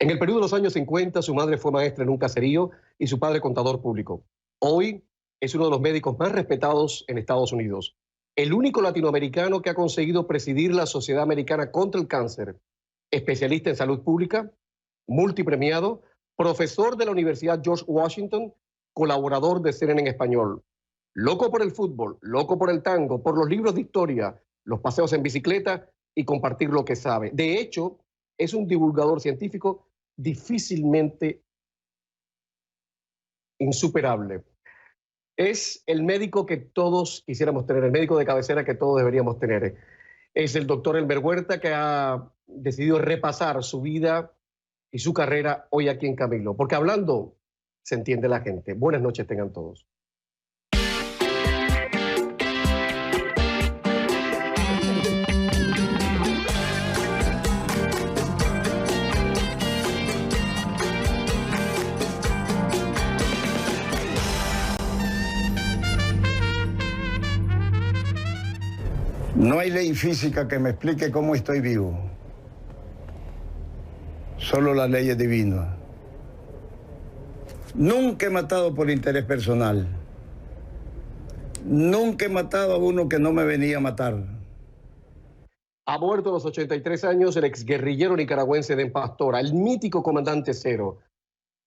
En el periodo de los años 50, su madre fue maestra en un caserío y su padre contador público. Hoy es uno de los médicos más respetados en Estados Unidos. El único latinoamericano que ha conseguido presidir la Sociedad Americana contra el Cáncer, especialista en salud pública, multipremiado, profesor de la Universidad George Washington, colaborador de CNN en español. Loco por el fútbol, loco por el tango, por los libros de historia, los paseos en bicicleta y compartir lo que sabe. De hecho, es un divulgador científico difícilmente insuperable. Es el médico que todos quisiéramos tener, el médico de cabecera que todos deberíamos tener. Es el doctor Elmer Huerta, que ha decidido repasar su vida y su carrera hoy aquí en Camilo. Porque hablando se entiende la gente. Buenas noches tengan todos. No hay ley física que me explique cómo estoy vivo. Solo las leyes divinas. Nunca he matado por interés personal. Nunca he matado a uno que no me venía a matar. Ha muerto a los 83 años el exguerrillero nicaragüense Den Pastora, el mítico comandante Cero,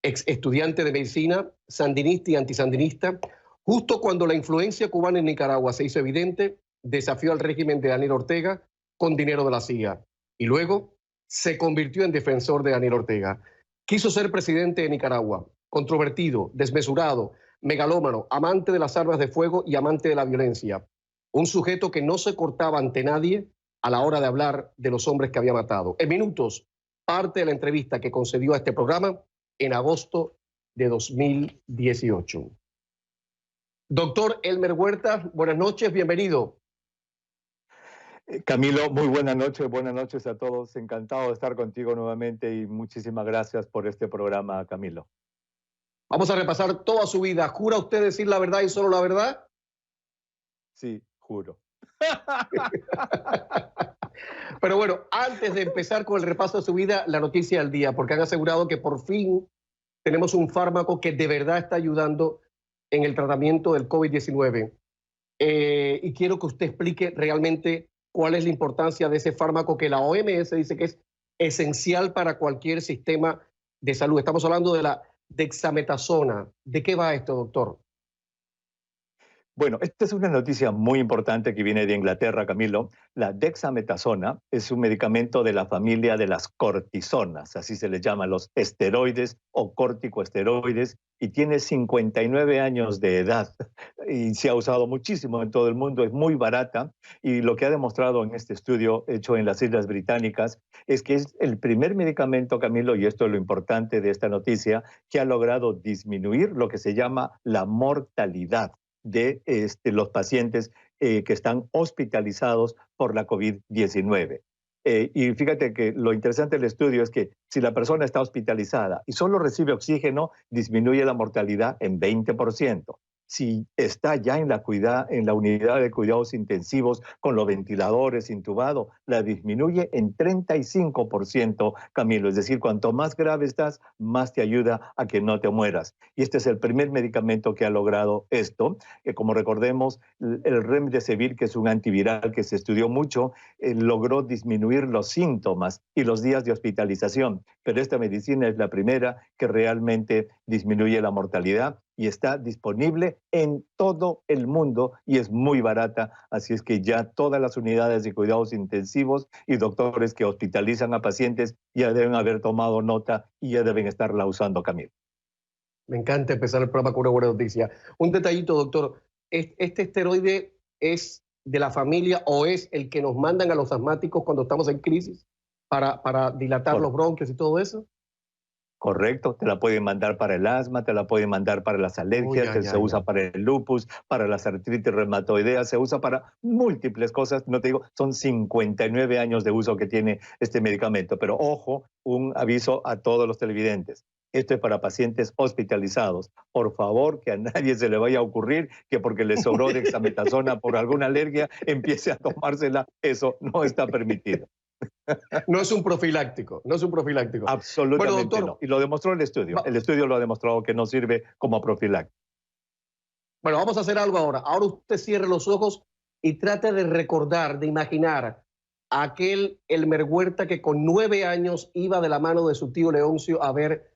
ex estudiante de medicina, sandinista y antisandinista. Justo cuando la influencia cubana en Nicaragua se hizo evidente, desafió al régimen de Daniel Ortega con dinero de la CIA y luego se convirtió en defensor de Daniel Ortega. Quiso ser presidente de Nicaragua, controvertido, desmesurado, megalómano, amante de las armas de fuego y amante de la violencia. Un sujeto que no se cortaba ante nadie a la hora de hablar de los hombres que había matado. En minutos, parte de la entrevista que concedió a este programa en agosto de 2018. Doctor Elmer Huerta, buenas noches, bienvenido. Camilo, muy buenas noches a todos. Encantado de estar contigo nuevamente y muchísimas gracias por este programa, Camilo. Vamos a repasar toda su vida. ¿Jura usted decir la verdad y solo la verdad? Sí, juro. Pero bueno, antes de empezar con el repaso de su vida, la noticia del día, porque han asegurado que por fin tenemos un fármaco que de verdad está ayudando en el tratamiento del COVID-19. Y quiero que usted explique realmente cuál es la importancia de ese fármaco que la OMS dice que es esencial para cualquier sistema de salud. Estamos hablando de la dexametasona. ¿De qué va esto, doctor? Bueno, esta es una noticia muy importante que viene de Inglaterra, Camilo. La dexametasona es un medicamento de la familia de las cortisonas, así se les llama, los esteroides o corticoesteroides, y tiene 59 años de edad y se ha usado muchísimo en todo el mundo, es muy barata, y lo que ha demostrado en este estudio hecho en las Islas Británicas es que es el primer medicamento, Camilo, y esto es lo importante de esta noticia, que ha logrado disminuir lo que se llama la mortalidad de los pacientes que están hospitalizados por la COVID-19. Y fíjate que lo interesante del estudio es que si la persona está hospitalizada y solo recibe oxígeno, disminuye la mortalidad en 20%. Si está ya en la unidad de cuidados intensivos con los ventiladores, intubado, la disminuye en 35%, Camilo. Es decir, cuanto más grave estás, más te ayuda a que no te mueras. Y este es el primer medicamento que ha logrado esto. Como recordemos, el Remdesivir, que es un antiviral que se estudió mucho, logró disminuir los síntomas y los días de hospitalización. Pero esta medicina es la primera que realmente disminuye la mortalidad y está disponible en todo el mundo y es muy barata, así es que ya todas las unidades de cuidados intensivos y doctores que hospitalizan a pacientes ya deben haber tomado nota y ya deben estarla usando, Camilo. Me encanta empezar el programa con una buena noticia. Un detallito, doctor, ¿este esteroide es de la familia o es el que nos mandan a los asmáticos cuando estamos en crisis para dilatar los bronquios y todo eso? Correcto, te la pueden mandar para el asma, te la pueden mandar para las alergias, se usa para el lupus, para las artritis reumatoideas, se usa para múltiples cosas. No te digo, son 59 años de uso que tiene este medicamento. Pero ojo, un aviso a todos los televidentes. Esto es para pacientes hospitalizados. Por favor, que a nadie se le vaya a ocurrir que porque le sobró dexametasona por alguna alergia, empiece a tomársela. Eso no está permitido. No es un profiláctico, no es un profiláctico. Bueno, Absolutamente doctor, no. Y lo demostró el estudio. El estudio lo ha demostrado que no sirve como profiláctico. bueno, vamos a hacer algo ahora. Ahora usted cierre los ojos y trate de recordar, de imaginar a aquel Elmer Huerta que con 9 años iba de la mano de su tío Leoncio a ver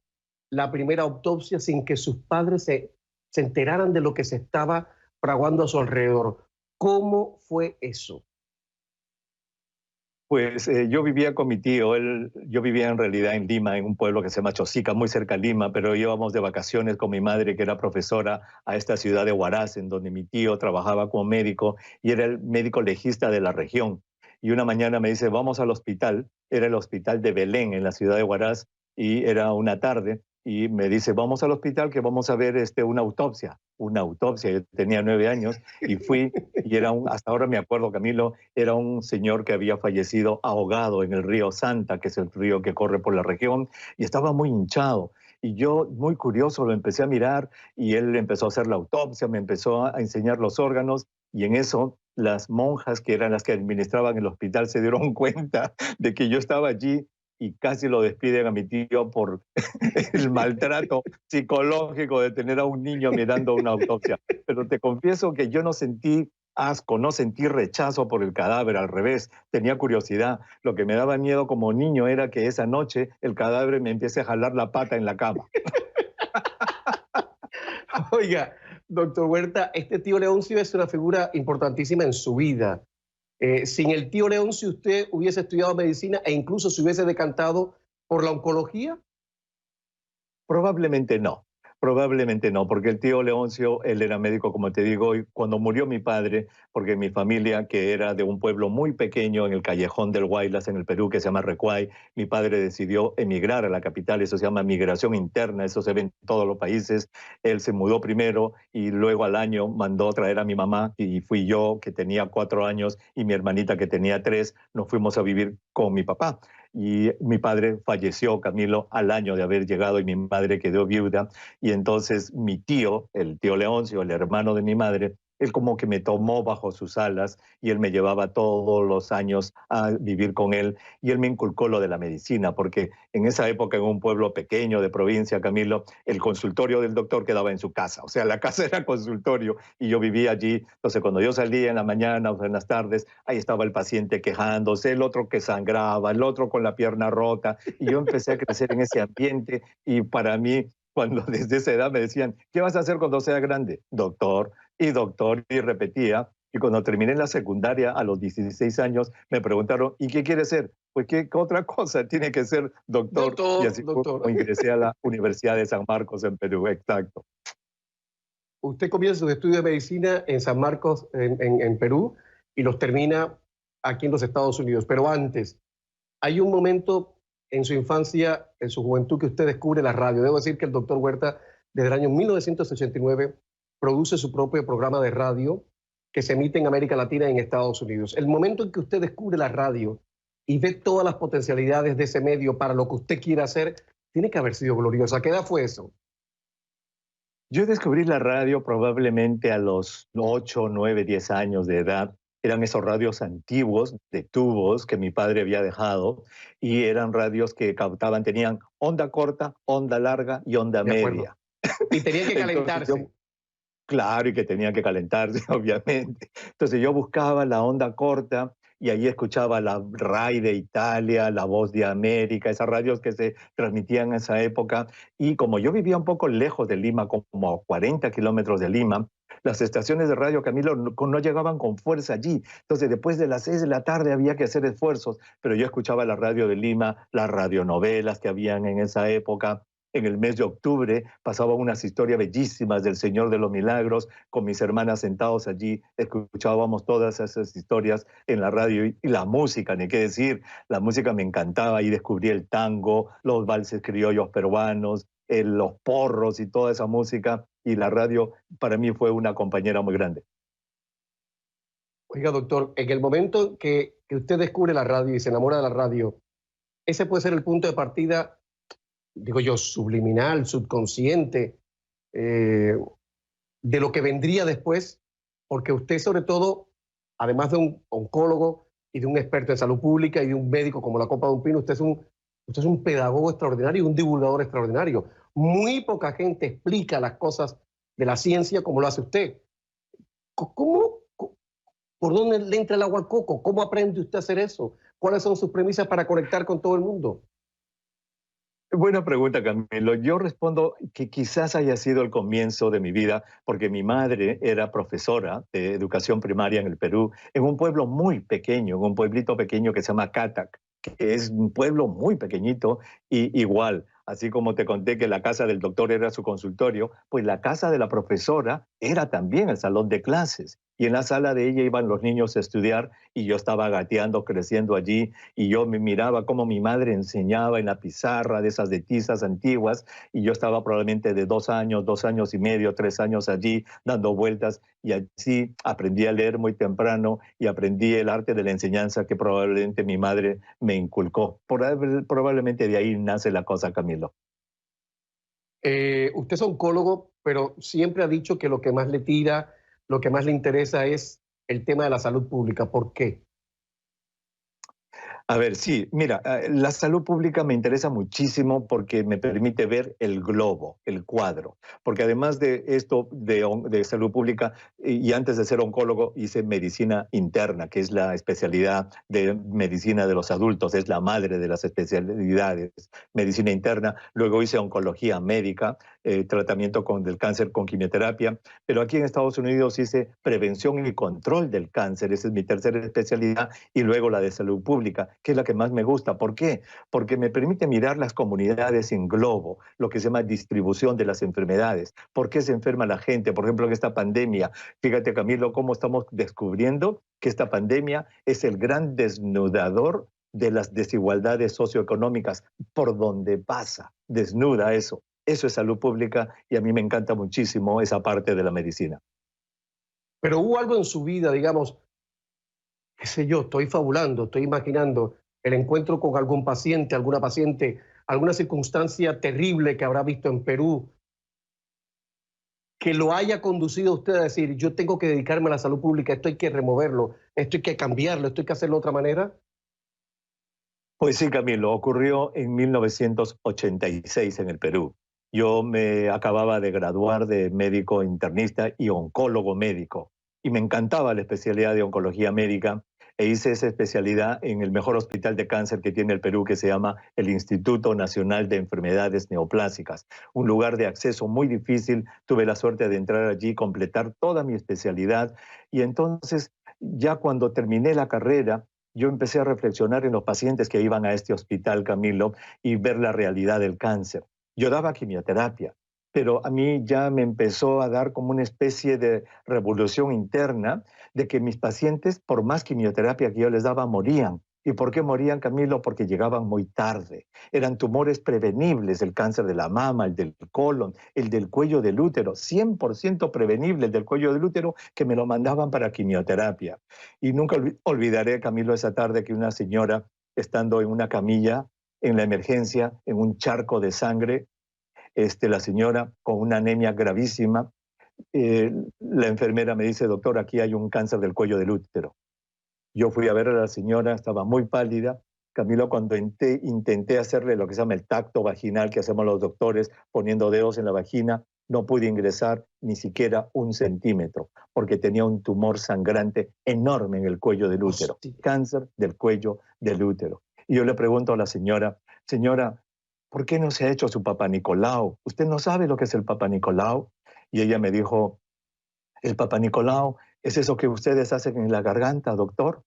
la primera autopsia sin que sus padres se enteraran de lo que se estaba fraguando a su alrededor. ¿Cómo fue eso? Pues yo vivía con mi tío, yo vivía en realidad en Lima, en un pueblo que se llama Chosica, muy cerca de Lima, pero íbamos de vacaciones con mi madre, que era profesora, a esta ciudad de Huaraz, en donde mi tío trabajaba como médico y era el médico legista de la región. Y una mañana me dice, vamos al hospital, era el hospital de Belén, en la ciudad de Huaraz, y era una tarde, y me dice, vamos al hospital que vamos a ver una autopsia. Una autopsia, yo tenía 9 años y fui, y hasta ahora me acuerdo, Camilo, era un señor que había fallecido ahogado en el río Santa, que es el río que corre por la región, y estaba muy hinchado. Y yo, muy curioso, lo empecé a mirar y él empezó a hacer la autopsia, me empezó a enseñar los órganos y en eso las monjas, que eran las que administraban el hospital, se dieron cuenta de que yo estaba allí y casi lo despiden a mi tío por el maltrato psicológico de tener a un niño mirando una autopsia. Pero te confieso que yo no sentí asco, no sentí rechazo por el cadáver, al revés, tenía curiosidad. Lo que me daba miedo como niño era que esa noche el cadáver me empiece a jalar la pata en la cama. Oiga, doctor Huerta, este tío Leoncio es una figura importantísima en su vida. Sin el tío Leoncio, usted hubiese estudiado medicina e incluso se hubiese decantado por la oncología. Probablemente no, porque el tío Leoncio, él era médico, como te digo, y cuando murió mi padre, porque mi familia, que era de un pueblo muy pequeño en el callejón del Huaylas, en el Perú, que se llama Recuay, mi padre decidió emigrar a la capital, eso se llama migración interna, eso se ve en todos los países. Él se mudó primero y luego al año mandó traer a mi mamá y fui yo, que tenía 4 años, y mi hermanita, que tenía 3, nos fuimos a vivir con mi papá. Y mi padre falleció, Camilo, al año de haber llegado y mi madre quedó viuda. Y entonces mi tío, el tío Leoncio, el hermano de mi madre, él como que me tomó bajo sus alas y él me llevaba todos los años a vivir con él y él me inculcó lo de la medicina, porque en esa época en un pueblo pequeño de provincia, Camilo, el consultorio del doctor quedaba en su casa, o sea, la casa era consultorio y yo vivía allí. Entonces cuando yo salía en la mañana o en las tardes, ahí estaba el paciente quejándose, el otro que sangraba, el otro con la pierna rota y yo empecé a crecer en ese ambiente y para mí cuando desde esa edad me decían, ¿qué vas a hacer cuando sea grande? Doctor, y repetía. Y cuando terminé la secundaria a los 16 años, me preguntaron, ¿y qué quiere ser? Pues, ¿qué otra cosa tiene que ser doctor? Y así fue como ingresé a la Universidad de San Marcos en Perú, exacto. Usted comienza sus estudios de medicina en San Marcos, en Perú, y los termina aquí en los Estados Unidos. Pero antes, hay un momento en su infancia, en su juventud, que usted descubre la radio. Debo decir que el doctor Huerta, desde el año 1989, produce su propio programa de radio que se emite en América Latina y en Estados Unidos. El momento en que usted descubre la radio y ve todas las potencialidades de ese medio para lo que usted quiere hacer, tiene que haber sido glorioso. ¿A qué edad fue eso? Yo descubrí la radio probablemente a los 8, 9, 10 años de edad. Eran esos radios antiguos de tubos que mi padre había dejado y eran radios que captaban, tenían onda corta, onda larga y onda media. Y tenían que calentarse. Claro, y que tenían que calentarse, obviamente. Entonces yo buscaba la onda corta y ahí escuchaba la RAI de Italia, la Voz de América, esas radios que se transmitían en esa época. Y como yo vivía un poco lejos de Lima, como a 40 kilómetros de Lima, las estaciones de radio, Camilo, no llegaban con fuerza allí. Entonces, después de las 6 de la tarde había que hacer esfuerzos, pero yo escuchaba la radio de Lima, las radionovelas que habían en esa época. En el mes de octubre pasaban unas historias bellísimas del Señor de los Milagros, con mis hermanas sentados allí, escuchábamos todas esas historias en la radio y la música, ni qué decir, la música me encantaba y descubrí el tango, los valses criollos peruanos, los porros y toda esa música, y la radio para mí fue una compañera muy grande. Oiga, doctor, en el momento que usted descubre la radio y se enamora de la radio, ese puede ser el punto de partida, digo yo, subliminal, subconsciente, de lo que vendría después, porque usted sobre todo, además de un oncólogo y de un experto en salud pública y de un médico como la copa de un pino. Usted es un pedagogo extraordinario y un divulgador extraordinario. Muy poca gente explica las cosas de la ciencia como lo hace usted. ¿Cómo, por dónde le entra el agua al coco? ¿Cómo aprende usted a hacer eso? ¿Cuáles son sus premisas para conectar con todo el mundo? Buena pregunta, Camilo. Yo respondo que quizás haya sido el comienzo de mi vida, porque mi madre era profesora de educación primaria en el Perú, en un pueblo muy pequeño, en un pueblito pequeño que se llama Catac, que es un pueblo muy pequeñito y igual. Así como te conté que la casa del doctor era su consultorio, pues la casa de la profesora era también el salón de clases. Y en la sala de ella iban los niños a estudiar y yo estaba gateando, creciendo allí y yo me miraba cómo mi madre enseñaba en la pizarra de esas de tizas antiguas y yo estaba probablemente de 2 años, 2 años y medio, 3 años allí dando vueltas y así aprendí a leer muy temprano y aprendí el arte de la enseñanza que probablemente mi madre me inculcó. Probablemente de ahí nace la cosa, Camilo. Usted es oncólogo, pero siempre ha dicho que lo que más le tira, lo que más le interesa es el tema de la salud pública. ¿Por qué? A ver, sí, mira, la salud pública me interesa muchísimo porque me permite ver el globo, el cuadro, porque además de esto de salud pública, y antes de ser oncólogo hice medicina interna, que es la especialidad de medicina de los adultos, es la madre de las especialidades, medicina interna, luego hice oncología médica, tratamiento del cáncer con quimioterapia, pero aquí en Estados Unidos hice prevención y control del cáncer, esa es mi tercera especialidad, y luego la de salud pública, que es la que más me gusta. ¿Por qué? Porque me permite mirar las comunidades en globo, lo que se llama distribución de las enfermedades. ¿Por qué se enferma la gente? Por ejemplo, en esta pandemia, fíjate, Camilo, cómo estamos descubriendo que esta pandemia es el gran desnudador de las desigualdades socioeconómicas por donde pasa, desnuda eso. Eso es salud pública y a mí me encanta muchísimo esa parte de la medicina. Pero hubo algo en su vida, digamos, qué sé yo, estoy fabulando, estoy imaginando el encuentro con algún paciente, alguna paciente, alguna circunstancia terrible que habrá visto en Perú, que lo haya conducido a usted a decir, yo tengo que dedicarme a la salud pública, esto hay que removerlo, esto hay que cambiarlo, esto hay que hacerlo de otra manera. Pues sí, Camilo, ocurrió en 1986 en el Perú. Yo me acababa de graduar de médico internista y oncólogo médico y me encantaba la especialidad de oncología médica e hice esa especialidad en el mejor hospital de cáncer que tiene el Perú, que se llama el Instituto Nacional de Enfermedades Neoplásicas, un lugar de acceso muy difícil. Tuve la suerte de entrar allí, completar toda mi especialidad y entonces ya cuando terminé la carrera, yo empecé a reflexionar en los pacientes que iban a este hospital, Camilo, y ver la realidad del cáncer. Yo daba quimioterapia, pero a mí ya me empezó a dar como una especie de revolución interna de que mis pacientes, por más quimioterapia que yo les daba, morían. ¿Y por qué morían, Camilo? Porque llegaban muy tarde. Eran tumores prevenibles, el cáncer de la mama, el del colon, el del cuello del útero, 100% prevenible el del cuello del útero, que me lo mandaban para quimioterapia. Y nunca olvidaré, Camilo, esa tarde que una señora, estando en una camilla, en la emergencia, en un charco de sangre, la señora con una anemia gravísima, la enfermera me dice, doctor, aquí hay un cáncer del cuello del útero. Yo fui a ver a la señora, estaba muy pálida. Camilo, cuando intenté hacerle lo que se llama el tacto vaginal que hacemos los doctores, poniendo dedos en la vagina, no pude ingresar ni siquiera 1 centímetro, porque tenía un tumor sangrante enorme en el cuello del útero, Hostia. cáncer del cuello del útero. Y yo le pregunto a la señora, señora, ¿por qué no se ha hecho su Papá Nicolau? ¿Usted no sabe lo que es el Papá Nicolau? Y ella me dijo, el Papá Nicolau es eso que ustedes hacen en la garganta, doctor.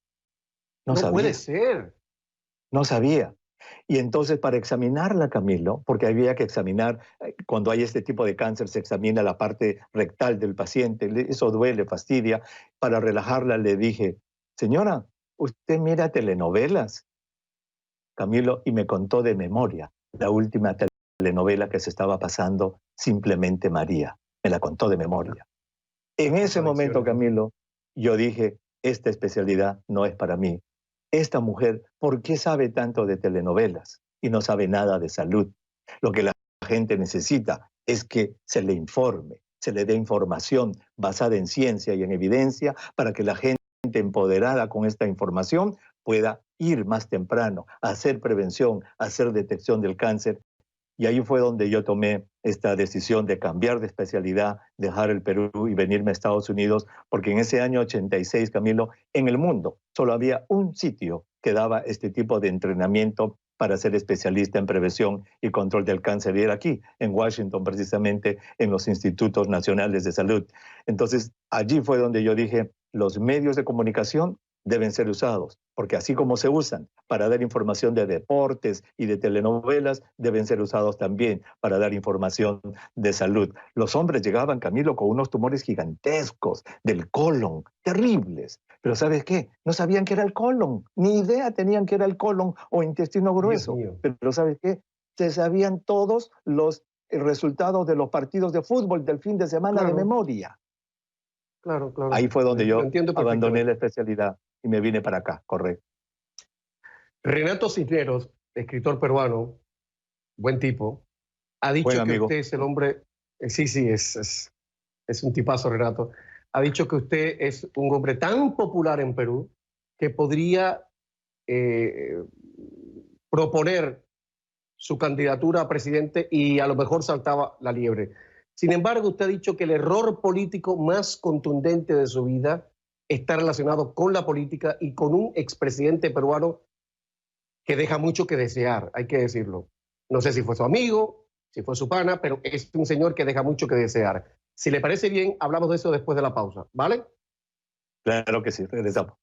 No No puede sabía, ser. no sabía. Y entonces para examinarla, Camilo, porque había que examinar, cuando hay este tipo de cáncer se examina la parte rectal del paciente, eso duele, fastidia. Para relajarla le dije, señora, ¿usted mira telenovelas? Camilo, y me contó de memoria la última telenovela que se estaba pasando, Simplemente María. Me la contó de memoria. En ese momento, Contradicciones, ¿no? Camilo, yo dije, esta especialidad no es para mí. Esta mujer, ¿por qué sabe tanto de telenovelas y no sabe nada de salud? Lo que la gente necesita es que se le informe, se le dé información basada en ciencia y en evidencia para que la gente empoderada con esta información pueda ir más temprano, hacer prevención, hacer detección del cáncer. Y ahí fue donde yo tomé esta decisión de cambiar de especialidad, dejar el Perú y venirme a Estados Unidos, porque en ese año 86, Camilo, en el mundo solo había un sitio que daba este tipo de entrenamiento para ser especialista en prevención y control del cáncer, y era aquí, en Washington, precisamente, en los Institutos Nacionales de Salud. Entonces, allí fue donde yo dije, los medios de comunicación deben ser usados, porque así como se usan para dar información de deportes y de telenovelas, deben ser usados también para dar información de salud. Los hombres llegaban, Camilo, con unos tumores gigantescos del colon, terribles. Pero ¿sabes qué? No sabían que era el colon, ni idea tenían que era el colon o intestino grueso. Pero ¿sabes qué? Se sabían todos los resultados de los partidos de fútbol del fin de semana de memoria. Claro, claro. Ahí fue donde yo abandoné la especialidad y me vine para acá, correcto. Renato Cisneros, escritor peruano, buen tipo, ha dicho que amigo. usted es el hombre, sí, es un tipazo, Renato, ha dicho que usted es un hombre tan popular en Perú que podría proponer su candidatura a presidente y a lo mejor saltaba la liebre. Sin embargo, usted ha dicho que el error político más contundente de su vida está relacionado con la política y con un expresidente peruano que deja mucho que desear, hay que decirlo. No sé si fue su amigo, si fue su pana, pero es un señor que deja mucho que desear. Si le parece bien, hablamos de eso después de la pausa, ¿vale? Claro que sí, regresamos.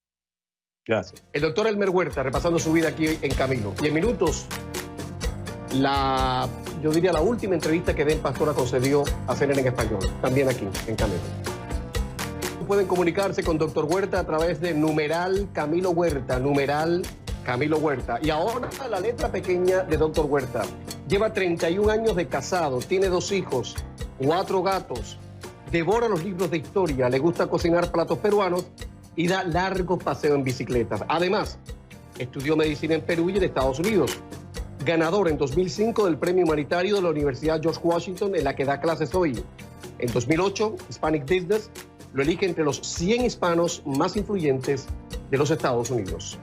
Gracias. El doctor Elmer Huerta, repasando su vida aquí en Camilo. Y en minutos, yo diría la última entrevista que Den Pastora concedió a CNN en español, también aquí en Camilo. Pueden comunicarse con Dr. Huerta a través de numeral Camilo Huerta, numeral Camilo Huerta. Y ahora la letra pequeña de Dr. Huerta. Lleva 31 años de casado, tiene 2 hijos, 4 gatos, devora los libros de historia, le gusta cocinar platos peruanos y da largos paseos en bicicleta. Además, estudió medicina en Perú y en Estados Unidos. Ganador en 2005 del Premio Humanitario de la Universidad George Washington, en la que da clases hoy. En 2008, Hispanic Business lo elige entre los 100 hispanos más influyentes de los Estados Unidos.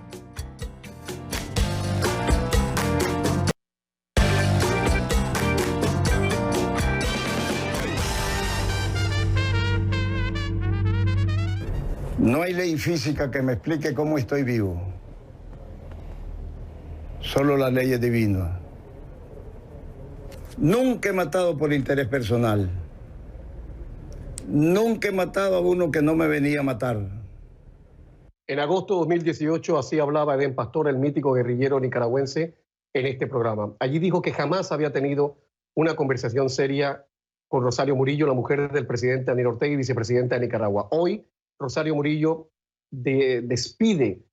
No hay ley física que me explique cómo estoy vivo. Solo las leyes divinas. Nunca he matado por interés personal. Nunca he matado a uno que no me venía a matar. En agosto de 2018, así hablaba Den Pastora, el mítico guerrillero nicaragüense, en este programa. Allí dijo que jamás había tenido una conversación seria con Rosario Murillo, la mujer del presidente Daniel Ortega y vicepresidenta de Nicaragua. Hoy, Rosario Murillo despide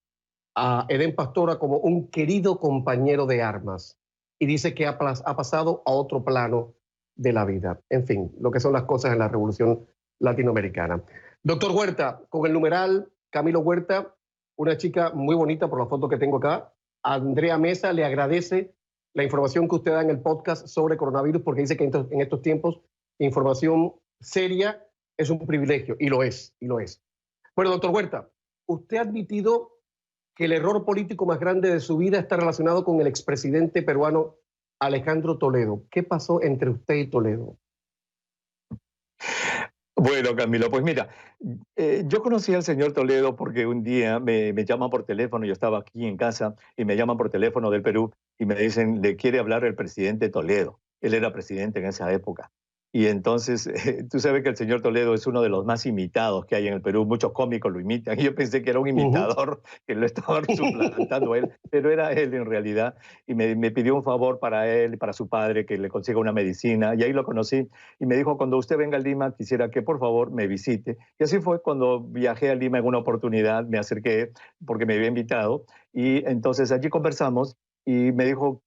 a Eden Pastora como un querido compañero de armas y dice que ha pasado a otro plano de la vida. En fin, lo que son las cosas en la revolución latinoamericana. Doctor Huerta, con el numeral Camilo Huerta, una chica muy bonita por la foto que tengo acá. Andrea Mesa le agradece la información que usted da en el podcast sobre coronavirus porque dice que en estos tiempos información seria es un privilegio y lo es, y lo es. Bueno, doctor Huerta, usted ha admitido que el error político más grande de su vida está relacionado con el expresidente peruano Alejandro Toledo. ¿Qué pasó entre usted y Toledo? Bueno, Camilo, pues mira, yo conocí al señor Toledo porque un día me llaman por teléfono, yo estaba aquí en casa y me llaman por teléfono del Perú y me dicen, le quiere hablar el presidente Toledo. Él era presidente en esa época. Y entonces, tú sabes que el señor Toledo es uno de los más imitados que hay en el Perú. Muchos cómicos lo imitan. Y yo pensé que era un imitador que lo estaba suplantando a él, pero era él en realidad. Y me pidió un favor para él y para su padre, que le consiga una medicina. Y ahí lo conocí. Y me dijo, cuando usted venga a Lima, quisiera que por favor me visite. Y así fue cuando viajé a Lima en una oportunidad. Me acerqué porque me había invitado. Y entonces allí conversamos y me dijo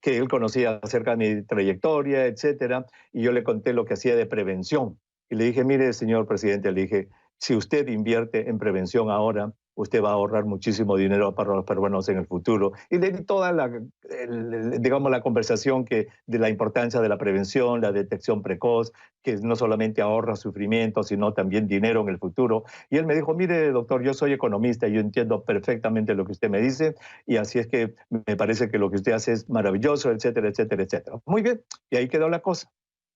que él conocía acerca de mi trayectoria, etcétera, y yo le conté lo que hacía de prevención. Y le dije, mire, señor presidente, le dije, si usted invierte en prevención ahora, usted va a ahorrar muchísimo dinero para los peruanos en el futuro. Y le di toda digamos, la conversación de la importancia de la prevención, la detección precoz, que no solamente ahorra sufrimiento, sino también dinero en el futuro. Y él me dijo, mire, doctor, yo soy economista y yo entiendo perfectamente lo que usted me dice, y así es que me parece que lo que usted hace es maravilloso, etcétera, etcétera, etcétera. Muy bien, y ahí quedó la cosa.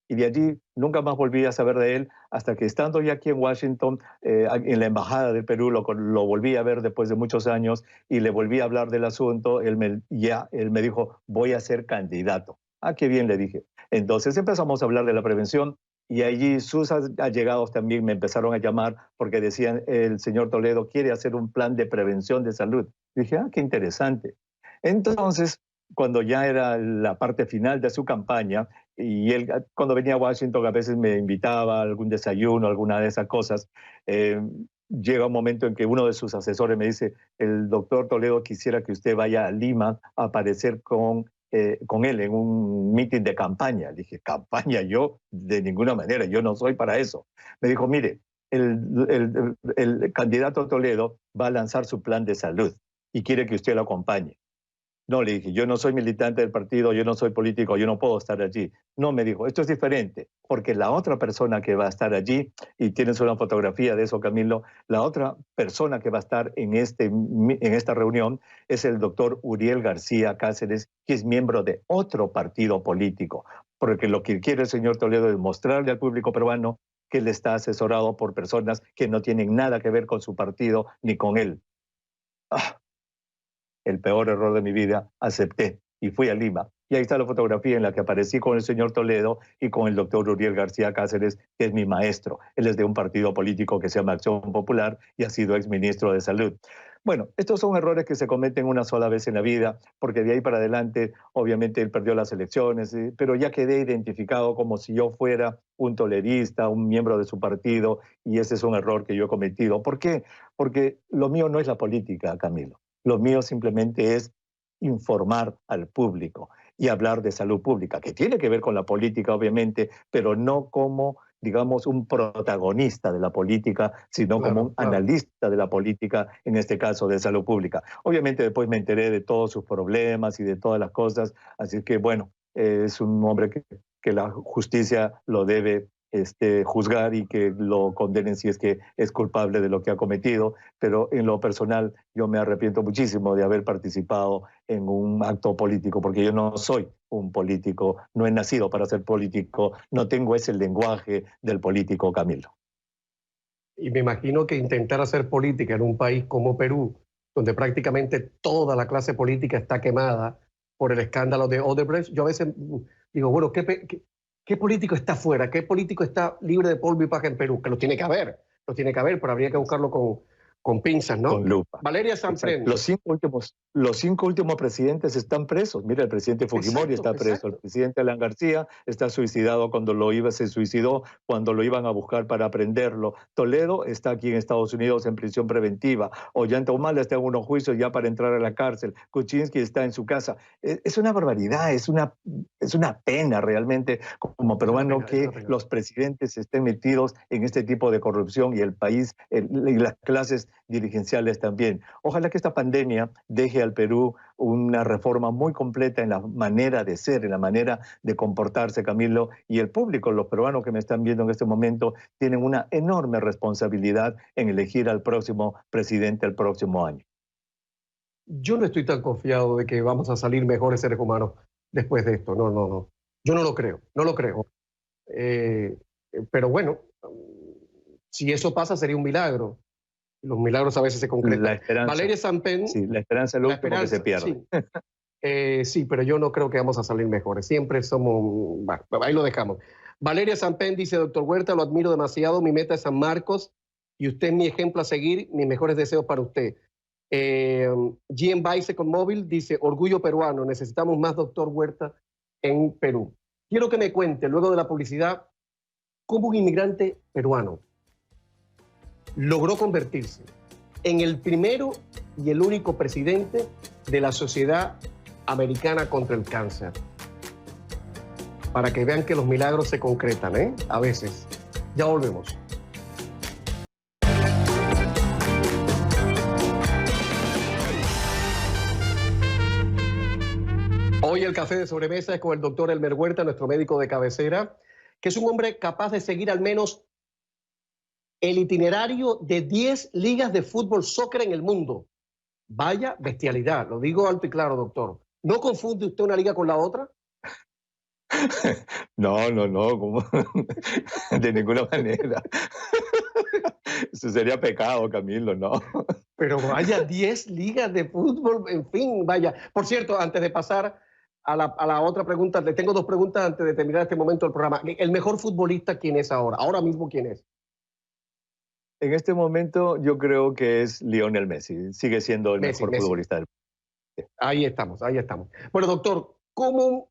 Y de allí nunca más volví a saber de él, hasta que estando ya aquí en Washington, en la Embajada del Perú, lo volví a ver después de muchos años y le volví a hablar del asunto. Él me dijo, voy a ser candidato. Ah, qué bien, le dije. Entonces empezamos a hablar de la prevención y allí sus allegados también me empezaron a llamar porque decían, el señor Toledo quiere hacer un plan de prevención de salud. Dije, ah, qué interesante. Entonces, cuando ya era la parte final de su campaña, y él cuando venía a Washington a veces me invitaba a algún desayuno, alguna de esas cosas, llega un momento en que uno de sus asesores me dice, el doctor Toledo quisiera que usted vaya a Lima a aparecer con él en un meeting de campaña. Le dije, ¿campaña? Yo de ninguna manera, yo no soy para eso. Me dijo, mire, el candidato Toledo va a lanzar su plan de salud y quiere que usted lo acompañe. No, le dije, yo no soy militante del partido, yo no soy político, yo no puedo estar allí. No, me dijo, esto es diferente, porque la otra persona que va a estar allí, y tienes una fotografía de eso, Camilo, la otra persona que va a estar en esta reunión es el doctor Uriel García Cáceres, que es miembro de otro partido político, porque lo que quiere el señor Toledo es mostrarle al público peruano que él está asesorado por personas que no tienen nada que ver con su partido ni con él. ¡Ah! El peor error de mi vida, acepté y fui a Lima. Y ahí está la fotografía en la que aparecí con el señor Toledo y con el doctor Uriel García Cáceres, que es mi maestro. Él es de un partido político que se llama Acción Popular y ha sido exministro de Salud. Bueno, estos son errores que se cometen una sola vez en la vida, porque de ahí para adelante, obviamente, él perdió las elecciones, pero ya quedé identificado como si yo fuera un toledista, un miembro de su partido, y ese es un error que yo he cometido. ¿Por qué? Porque lo mío no es la política, Camilo. Lo mío simplemente es informar al público y hablar de salud pública, que tiene que ver con la política, obviamente, pero no como, digamos, un protagonista de la política, sino como un analista de la política, en este caso de salud pública. Obviamente después me enteré de todos sus problemas y de todas las cosas, así que bueno, es un hombre que la justicia lo debe juzgar y que lo condenen si es que es culpable de lo que ha cometido, pero en lo personal yo me arrepiento muchísimo de haber participado en un acto político, porque yo no soy un político, no he nacido para ser político, no tengo ese lenguaje del político, Camilo. Y me imagino que intentar hacer política en un país como Perú, donde prácticamente toda la clase política está quemada por el escándalo de Odebrecht, yo a veces digo, bueno, ¿qué político está fuera? ¿Qué político está libre de polvo y paja en Perú? Que lo tiene que haber, pero habría que buscarlo con pinzas, ¿no? Con lupa. Valeria Sanpren. Los cinco últimos presidentes están presos. Mira, el presidente Fujimori está preso, el presidente Alan García está suicidado se suicidó cuando lo iban a buscar para prenderlo. Toledo está aquí en Estados Unidos en prisión preventiva. Ollanta Humala está en unos juicios ya para entrar a la cárcel. Kuczynski está en su casa. Es una barbaridad, es una pena realmente como peruano que los presidentes estén metidos en este tipo de corrupción y el país y las clases dirigenciales también. Ojalá que esta pandemia deje al Perú una reforma muy completa en la manera de ser, en la manera de comportarse, Camilo, y el público, los peruanos que me están viendo en este momento, tienen una enorme responsabilidad en elegir al próximo presidente el próximo año. Yo no estoy tan confiado de que vamos a salir mejores seres humanos después de esto. No. Yo no lo creo. Pero bueno, si eso pasa sería un milagro. Los milagros a veces se concretan. La esperanza. Valeria Sanpren. Sí, la esperanza es lo último que se pierde. Sí. Sí, pero yo no creo que vamos a salir mejores. Siempre somos... Bueno, ahí lo dejamos. Valeria Sanpren dice, doctor Huerta, lo admiro demasiado, mi meta es San Marcos y usted es mi ejemplo a seguir, mis mejores deseos para usted. GM Bicycle Móvil dice, orgullo peruano, necesitamos más doctor Huerta en Perú. Quiero que me cuente, luego de la publicidad, cómo un inmigrante peruano logró convertirse en el primero y el único presidente de la Sociedad Americana contra el Cáncer. Para que vean que los milagros se concretan, a veces. Ya volvemos. Hoy el café de sobremesa es con el doctor Elmer Huerta, nuestro médico de cabecera, que es un hombre capaz de seguir al menos el itinerario de 10 ligas de fútbol soccer en el mundo. Vaya bestialidad, lo digo alto y claro, doctor. ¿No confunde usted una liga con la otra? No, no, no, ¿cómo? De ninguna manera. Eso sería pecado, Camilo, ¿no? Pero vaya, 10 ligas de fútbol, en fin, vaya. Por cierto, antes de pasar a la otra pregunta, le tengo dos preguntas antes de terminar este momento del programa. ¿El mejor futbolista quién es ahora? Ahora mismo, ¿quién es? En este momento yo creo que es Lionel Messi. Sigue siendo el mejor futbolista del mundo. Ahí estamos, ahí estamos. Bueno, doctor, ¿cómo un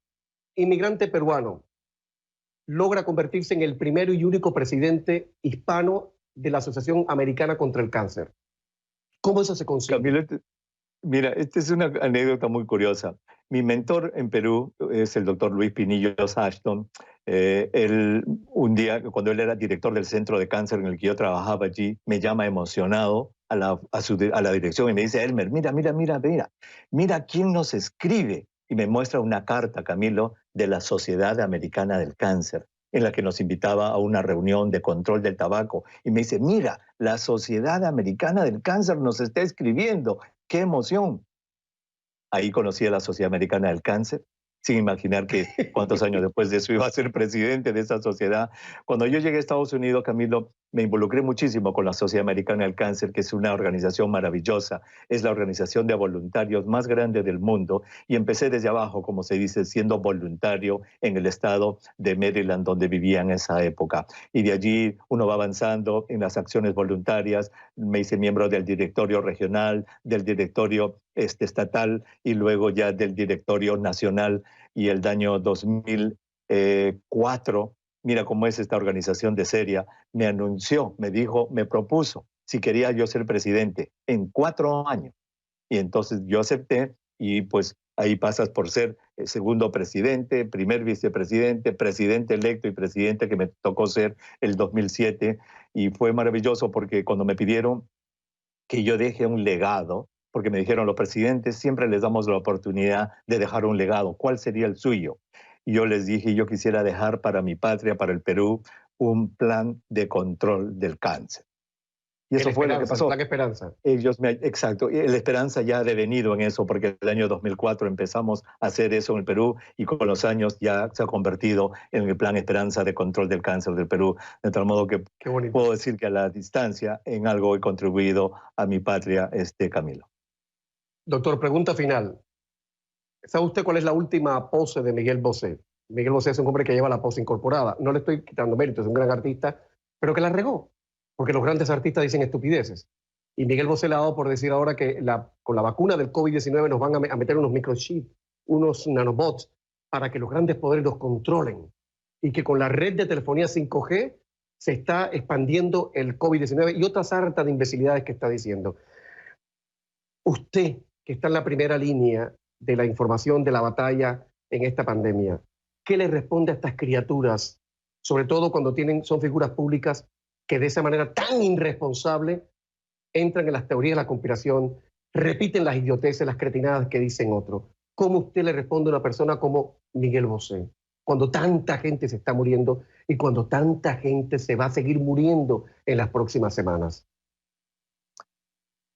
inmigrante peruano logra convertirse en el primero y único presidente hispano de la Asociación Americana contra el Cáncer? ¿Cómo eso se consigue? Camilo, mira, esta es una anécdota muy curiosa. Mi mentor en Perú es el doctor Luis Pinillos Ashton. Él, un día, cuando él era director del centro de cáncer en el que yo trabajaba allí, me llama emocionado a la dirección y me dice, Elmer, mira quién nos escribe. Y me muestra una carta, Camilo, de la Sociedad Americana del Cáncer, en la que nos invitaba a una reunión de control del tabaco. Y me dice, mira, la Sociedad Americana del Cáncer nos está escribiendo. ¡Qué emoción! Ahí conocí a la Sociedad Americana del Cáncer, sin imaginar que cuántos años después de eso iba a ser presidente de esa sociedad. Cuando yo llegué a Estados Unidos, Camilo, me involucré muchísimo con la Sociedad Americana del Cáncer, que es una organización maravillosa. Es la organización de voluntarios más grande del mundo. Y empecé desde abajo, como se dice, siendo voluntario en el estado de Maryland, donde vivía en esa época. Y de allí uno va avanzando en las acciones voluntarias. Me hice miembro del directorio regional, del directorio estatal y luego ya del directorio nacional. Y el año 2004, mira cómo es esta organización de seria, me anunció, me dijo, me propuso si quería yo ser presidente en 4 años. Y entonces yo acepté y pues ahí pasas por ser segundo presidente, primer vicepresidente, presidente electo y presidente que me tocó ser el 2007. Y fue maravilloso porque cuando me pidieron que yo deje un legado, porque me dijeron los presidentes siempre les damos la oportunidad de dejar un legado, ¿cuál sería el suyo? Y yo les dije, yo quisiera dejar para mi patria, para el Perú, un plan de control del cáncer. Y eso fue lo que pasó. El plan Esperanza. Exacto, y la Esperanza ya ha devenido en eso, porque el año 2004 empezamos a hacer eso en el Perú y con los años ya se ha convertido en el plan Esperanza de control del cáncer del Perú. De tal modo que puedo decir que a la distancia en algo he contribuido a mi patria, Camilo. Doctor, pregunta final. ¿Sabe usted cuál es la última pose de Miguel Bosé? Miguel Bosé es un hombre que lleva la pose incorporada. No le estoy quitando mérito, es un gran artista, pero que la regó, porque los grandes artistas dicen estupideces. Y Miguel Bosé le ha dado por decir ahora que con la vacuna del COVID-19 nos van a meter unos microchips, unos nanobots, para que los grandes poderes los controlen. Y que con la red de telefonía 5G se está expandiendo el COVID-19 y otras hartas de imbecilidades que está diciendo. Usted, que está en la primera línea de la información de la batalla en esta pandemia, ¿qué le responde a estas criaturas? Sobre todo cuando son figuras públicas que de esa manera tan irresponsable entran en las teorías de la conspiración, repiten las idioteces, las cretinadas que dicen otros. ¿Cómo usted le responde a una persona como Miguel Bosé? Cuando tanta gente se está muriendo y cuando tanta gente se va a seguir muriendo en las próximas semanas.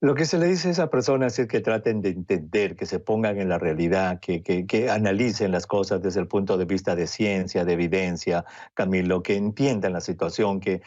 Lo que se le dice a esa persona es que traten de entender, que se pongan en la realidad, que analicen las cosas desde el punto de vista de ciencia, de evidencia, Camilo, que entiendan la situación, que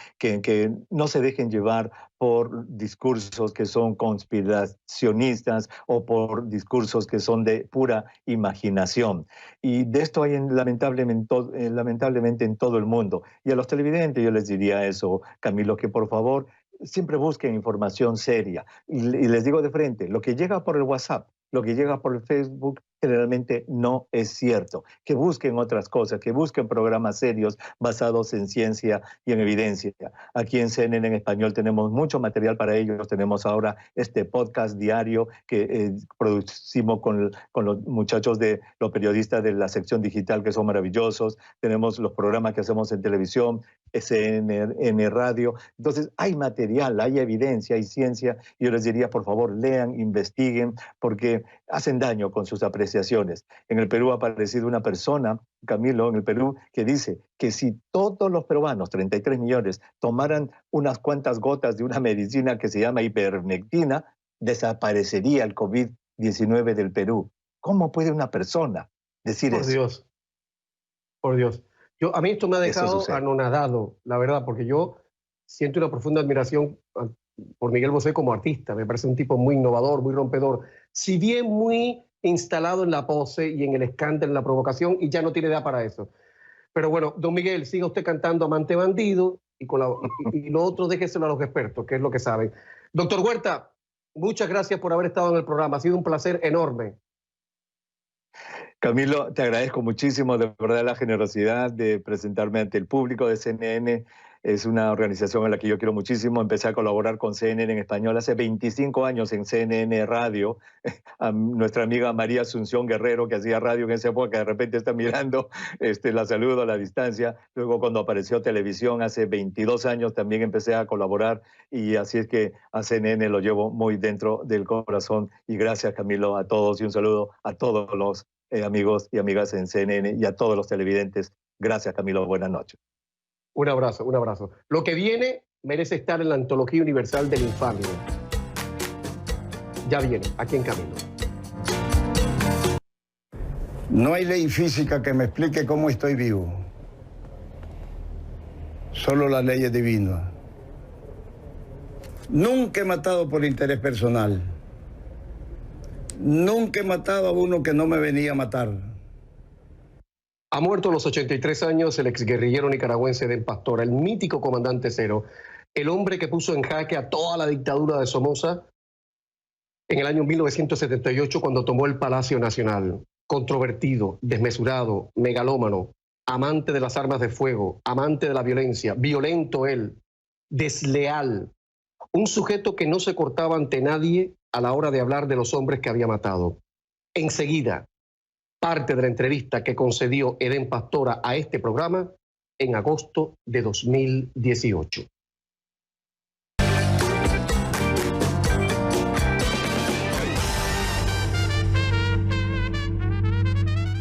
no se dejen llevar por discursos que son conspiracionistas o por discursos que son de pura imaginación. Y de esto hay lamentablemente en todo el mundo. Y a los televidentes yo les diría eso, Camilo, que por favor siempre busquen información seria. Y les digo de frente, lo que llega por el WhatsApp, lo que llega por el Facebook, generalmente no es cierto. Que busquen otras cosas, que busquen programas serios basados en ciencia y en evidencia. Aquí en CNN en español tenemos mucho material para ellos. Tenemos ahora este podcast diario que producimos con los muchachos de los periodistas de la sección digital, que son maravillosos. Tenemos los programas que hacemos en televisión, CNN Radio. Entonces hay material, hay evidencia, hay ciencia. Yo les diría, por favor, lean, investiguen, porque hacen daño con sus apreciaciones apreciaciones. En el Perú ha aparecido una persona, Camilo, en el Perú, que dice que si todos los peruanos, 33 millones, tomaran unas cuantas gotas de una medicina que se llama ivermectina, desaparecería el COVID-19 del Perú. ¿Cómo puede una persona decir Por eso? Dios, por Dios. A mí esto me ha dejado anonadado, la verdad, porque yo siento una profunda admiración por Miguel Bosé como artista. Me parece un tipo muy innovador, muy rompedor. Si bien muy instalado en la pose y en el escándalo, en la provocación, y ya no tiene edad para eso. Pero bueno, don Miguel, siga usted cantando Amante Bandido y lo otro déjeselo a los expertos, que es lo que saben. Doctor Huerta, muchas gracias por haber estado en el programa. Ha sido un placer enorme. Camilo, te agradezco muchísimo, de verdad, la generosidad de presentarme ante el público de CNN. Es una organización a la que yo quiero muchísimo. Empecé a colaborar con CNN en español hace 25 años en CNN Radio. A nuestra amiga María Asunción Guerrero, que hacía radio en esa época, de repente está mirando, la saludo a la distancia. Luego, cuando apareció televisión hace 22 años, también empecé a colaborar, y así es que a CNN lo llevo muy dentro del corazón. Y gracias, Camilo, a todos, y un saludo a todos los amigos y amigas en CNN y a todos los televidentes. Gracias, Camilo. Buenas noches. Un abrazo, un abrazo. Lo que viene merece estar en la antología universal del infamio. Ya viene, aquí en camino. No hay ley física que me explique cómo estoy vivo. Solo las leyes divinas. Nunca he matado por interés personal. Nunca he matado a uno que no me venía a matar. Ha muerto a los 83 años el exguerrillero nicaragüense Edén Pastora, el mítico comandante Cero, el hombre que puso en jaque a toda la dictadura de Somoza en el año 1978 cuando tomó el Palacio Nacional. Controvertido, desmesurado, megalómano, amante de las armas de fuego, amante de la violencia, violento él, desleal, un sujeto que no se cortaba ante nadie a la hora de hablar de los hombres que había matado. Enseguida, parte de la entrevista que concedió Edén Pastora a este programa en agosto de 2018.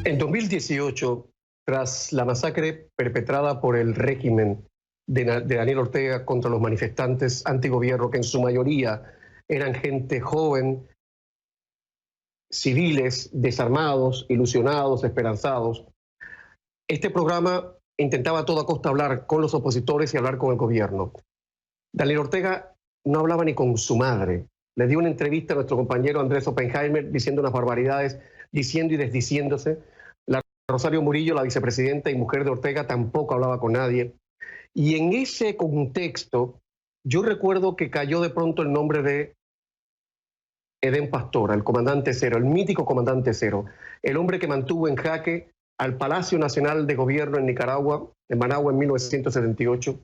En 2018, tras la masacre perpetrada por el régimen de Daniel Ortega contra los manifestantes antigobierno, que en su mayoría eran gente joven, civiles, desarmados, ilusionados, esperanzados, este programa intentaba a toda costa hablar con los opositores y hablar con el gobierno. Daniel Ortega no hablaba ni con su madre. Le dio una entrevista a nuestro compañero Andrés Oppenheimer diciendo unas barbaridades, diciendo y desdiciéndose. La Rosario Murillo, la vicepresidenta y mujer de Ortega, tampoco hablaba con nadie. Y en ese contexto, yo recuerdo que cayó de pronto el nombre de Edén Pastora, el comandante Cero, el mítico comandante Cero, el hombre que mantuvo en jaque al Palacio Nacional de Gobierno en Nicaragua, en Managua, en 1978,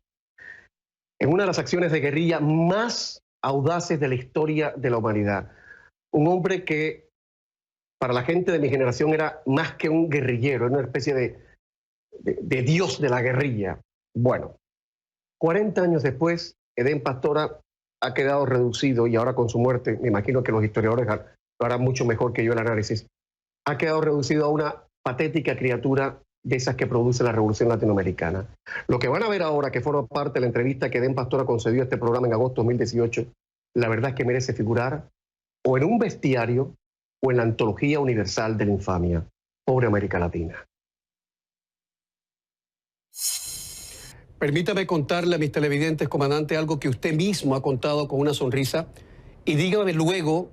en una de las acciones de guerrilla más audaces de la historia de la humanidad. Un hombre que para la gente de mi generación era más que un guerrillero, era una especie de dios de la guerrilla. Bueno, 40 años después, Edén Pastora ha quedado reducido, y ahora con su muerte, me imagino que los historiadores lo harán mucho mejor que yo el análisis, ha quedado reducido a una patética criatura de esas que produce la Revolución Latinoamericana. Lo que van a ver ahora, que forma parte de la entrevista que Edén Pastora concedió a este programa en agosto de 2018, la verdad es que merece figurar o en un bestiario o en la antología universal de la infamia. Pobre América Latina. Permítame contarle a mis televidentes, comandante, algo que usted mismo ha contado con una sonrisa, y dígame luego,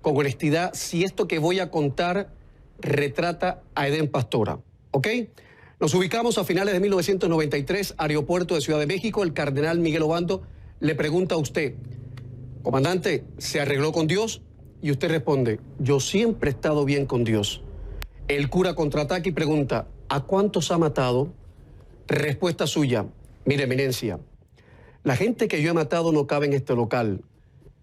con honestidad, si esto que voy a contar retrata a Edén Pastora, ¿ok? Nos ubicamos a finales de 1993, aeropuerto de Ciudad de México. El cardenal Miguel Obando le pregunta a usted, comandante, ¿se arregló con Dios? Y usted responde, yo siempre he estado bien con Dios. El cura contraataca y pregunta, ¿a cuántos ha matado? Respuesta suya, mire, eminencia, la gente que yo he matado no cabe en este local,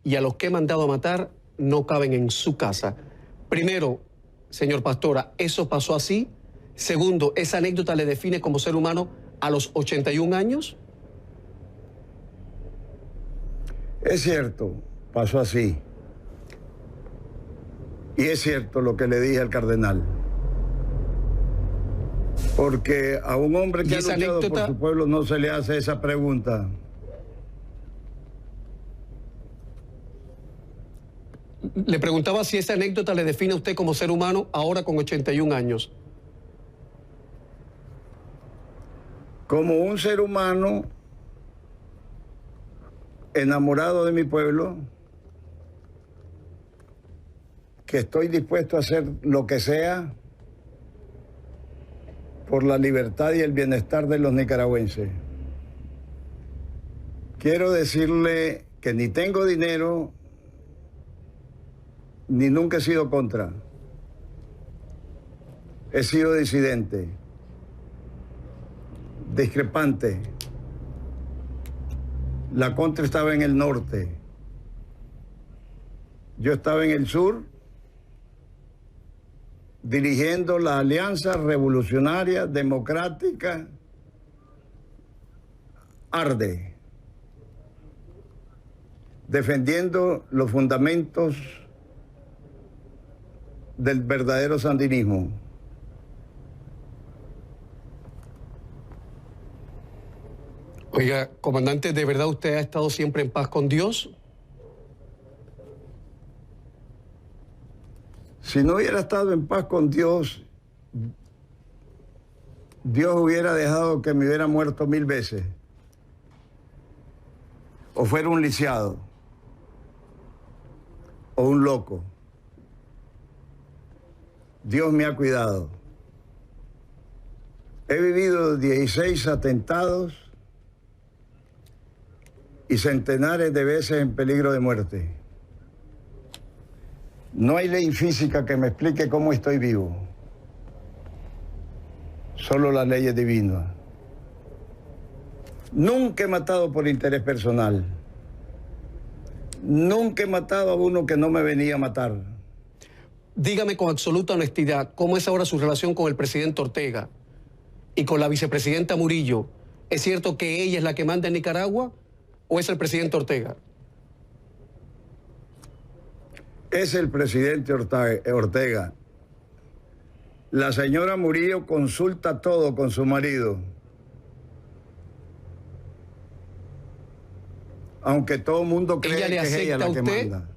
y a los que he mandado a matar no caben en su casa. Primero, señor Pastora, ¿eso pasó así? Segundo, ¿esa anécdota le define como ser humano a los 81 años? Es cierto, pasó así. Y es cierto lo que le dije al cardenal. Porque a un hombre que ha luchado por su pueblo no se le hace esa pregunta. Le preguntaba si esa anécdota le define a usted como ser humano ahora con 81 años. Como un ser humano enamorado de mi pueblo, que estoy dispuesto a hacer lo que sea por la libertad y el bienestar de los nicaragüenses. Quiero decirle que ni tengo dinero, ni nunca he sido contra. He sido disidente, discrepante. La contra estaba en el norte. Yo estaba en el sur, dirigiendo la Alianza Revolucionaria Democrática ARDE, defendiendo los fundamentos del verdadero sandinismo. Oiga, comandante, ¿de verdad usted ha estado siempre en paz con Dios? Si no hubiera estado en paz con Dios, Dios hubiera dejado que me hubiera muerto 1000 veces. O fuera un lisiado. O un loco. Dios me ha cuidado. He vivido 16 atentados y centenares de veces en peligro de muerte. No hay ley física que me explique cómo estoy vivo. Solo las leyes divinas. Nunca he matado por interés personal. Nunca he matado a uno que no me venía a matar. Dígame con absoluta honestidad, ¿cómo es ahora su relación con el presidente Ortega y con la vicepresidenta Murillo? ¿Es cierto que ella es la que manda en Nicaragua o es el presidente Ortega? Es el presidente Ortega. La señora Murillo consulta todo con su marido. Aunque todo el mundo cree que es ella la que manda.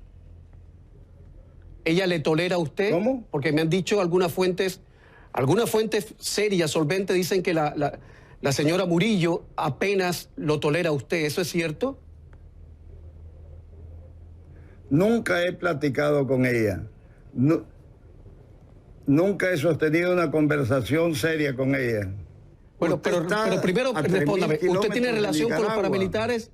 ¿Ella le tolera a usted? ¿Cómo? Porque me han dicho algunas fuentes serias, solventes, dicen que la señora Murillo apenas lo tolera a usted. ¿Eso es cierto? Nunca he platicado con ella. Nunca he sostenido una conversación seria con ella. Bueno, pero primero respóndame. ¿Usted tiene relación con los paramilitares?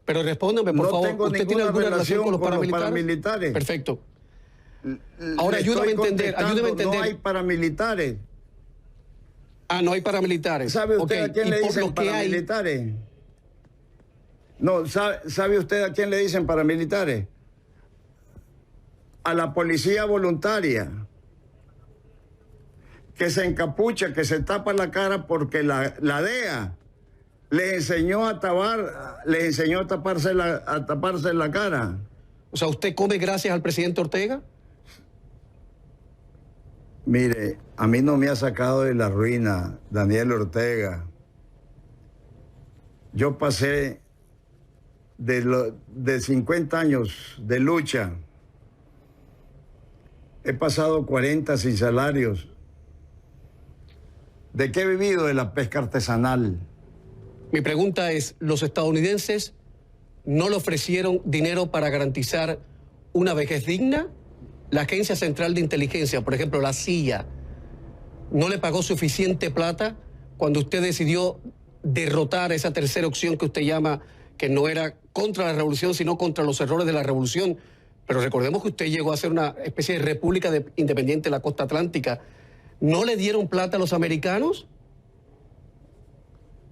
Pero respóndame, por favor. ¿Usted tiene alguna relación con los paramilitares? Perfecto. Ahora ayúdame a entender. No hay paramilitares. Ah, no hay paramilitares. ¿Sabe usted a quién le dicen paramilitares? No, ¿sabe usted a quién le dicen paramilitares? A la policía voluntaria, que se encapucha, que se tapa la cara porque la DEA les enseñó a taparse la cara. O sea, ¿usted come gracias al presidente Ortega? Mire, a mí no me ha sacado de la ruina Daniel Ortega. Yo pasé de 50 años de lucha. He pasado 40 sin salarios. ¿De qué he vivido? De la pesca artesanal. Mi pregunta es, ¿los estadounidenses no le ofrecieron dinero para garantizar una vejez digna? La Agencia Central de Inteligencia, por ejemplo, la CIA, ¿no le pagó suficiente plata cuando usted decidió derrotar esa tercera opción que usted llama, que no era contra la revolución, sino contra los errores de la revolución? Pero recordemos que usted llegó a ser una especie de república independiente de la costa atlántica. ¿No le dieron plata a los americanos?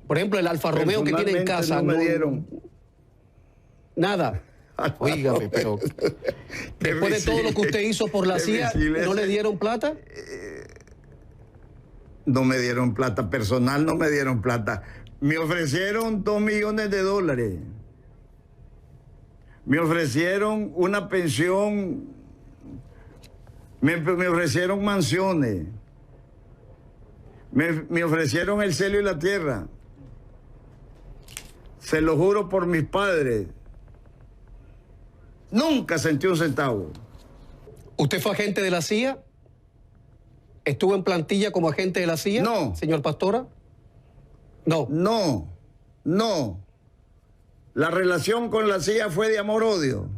Por ejemplo, el Alfa Romeo que tiene en casa. No me dieron. Nada. Oígame, pero después de todo lo que usted hizo por la CIA, ¿no le dieron plata? No me dieron plata, personal no me dieron plata. Me ofrecieron $2 millones. Me ofrecieron una pensión Me ofrecieron mansiones. Me ofrecieron el cielo y la tierra. Se lo juro por mis padres. Nunca sentí un centavo. ¿Usted fue agente de la CIA? ¿Estuvo en plantilla como agente de la CIA? No. Señor Pastora. No. No, no. La relación con la CIA fue de amor-odio.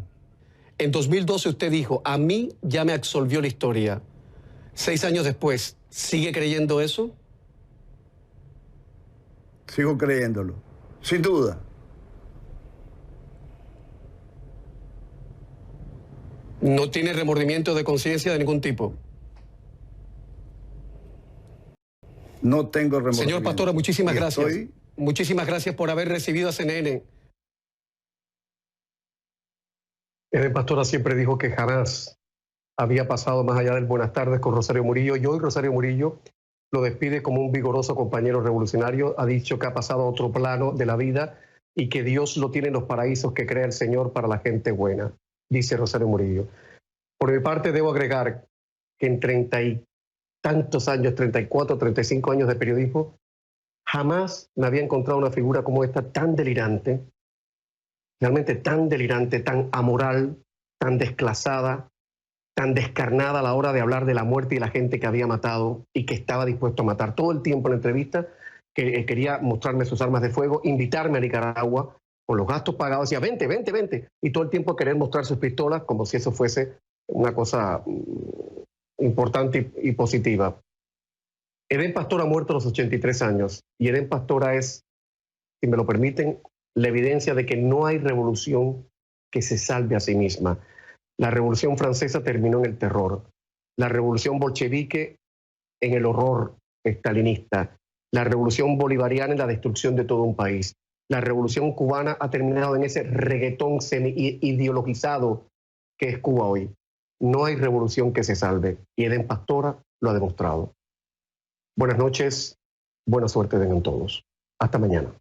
En 2012 usted dijo, a mí ya me absolvió la historia. 6 años después, ¿sigue creyendo eso? Sigo creyéndolo, sin duda. ¿No tiene remordimiento de conciencia de ningún tipo? No tengo remordimiento. Señor Pastora, muchísimas gracias. Estoy... Muchísimas gracias por haber recibido a CNN. Edén Pastora siempre dijo que jamás había pasado más allá del buenas tardes con Rosario Murillo. Y hoy Rosario Murillo lo despide como un vigoroso compañero revolucionario. Ha dicho que ha pasado a otro plano de la vida y que Dios lo tiene en los paraísos que crea el Señor para la gente buena, dice Rosario Murillo. Por mi parte debo agregar que en 30 y tantos años, 34, 35 años de periodismo, jamás me había encontrado una figura como esta tan delirante, realmente tan delirante, tan amoral, tan desclasada, tan descarnada a la hora de hablar de la muerte y la gente que había matado y que estaba dispuesto a matar. Todo el tiempo en la entrevista que quería mostrarme sus armas de fuego, invitarme a Nicaragua con los gastos pagados, decía, vente, vente, vente, y todo el tiempo querer mostrar sus pistolas como si eso fuese una cosa importante y positiva. Edén Pastora ha muerto a los 83 años y Edén Pastora es, si me lo permiten, la evidencia de que no hay revolución que se salve a sí misma. La Revolución Francesa terminó en el terror, la Revolución Bolchevique en el horror estalinista, la Revolución Bolivariana en la destrucción de todo un país, la Revolución Cubana ha terminado en ese reggaetón semi-ideologizado que es Cuba hoy. No hay revolución que se salve y Edén Pastora lo ha demostrado. Buenas noches, buena suerte tengan todos. Hasta mañana.